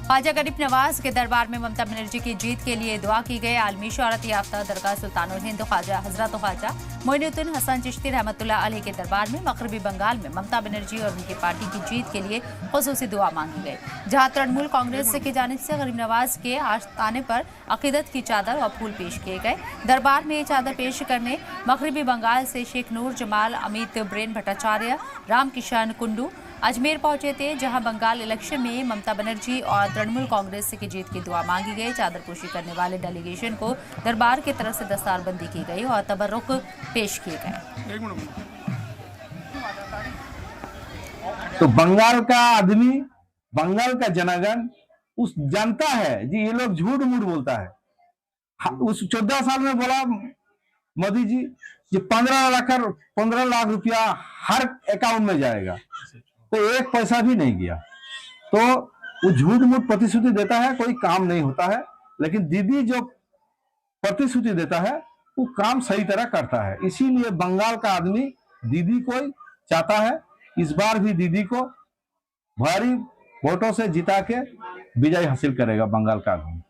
ख्वाजा गरीब नवाज के दरबार में ममता बनर्जी की जीत के लिए दुआ की गई। आलमी शोहरत याफ्ता दरगाह सुल्तानुल हिंद ख्वाजा हजरत ख्वाजा मोइनुद्दीन हसन चिश्ती रहमतुल्लाह अलैह के दरबार में मगरबी बंगाल में ममता बनर्जी और उनकी पार्टी की जीत के लिए खुसूसी दुआ मांगी गई, जहां तृणमूल कांग्रेस की जानिब से गरीब नवाज के आस्थाने पर अकीदत की चादर और फूल पेश किए गए। दरबार में ये चादर पेश करने मगरबी बंगाल से शेख नूर जमाल, अमित ब्रेन भट्टाचार्य, राम किशन कुंडू अजमेर पहुंचे थे, जहां बंगाल इलेक्शन में ममता बनर्जी और तृणमूल कांग्रेस की जीत की दुआ मांगी गई। चादरपोशी करने वाले डेलीगेशन को दरबार की तरफ से दस्तारबंदी की गई और तबर्रुक पेश किए गए। तो बंगाल का आदमी, बंगाल का जनगण उस जानता है जी, ये लोग झूठ मूठ बोलता है। उस 14 साल में बोला मोदी जी 15 लाख रुपया हर अकाउंट में जाएगा, तो एक पैसा भी नहीं गया। तो वो झूठ मूठ प्रतिश्रुति देता है, कोई काम नहीं होता है। लेकिन दीदी जो प्रतिश्रुति देता है वो काम सही तरह करता है। इसीलिए बंगाल का आदमी दीदी को चाहता है। इस बार भी दीदी को भारी वोटों से जिता के विजय हासिल करेगा बंगाल का आदमी।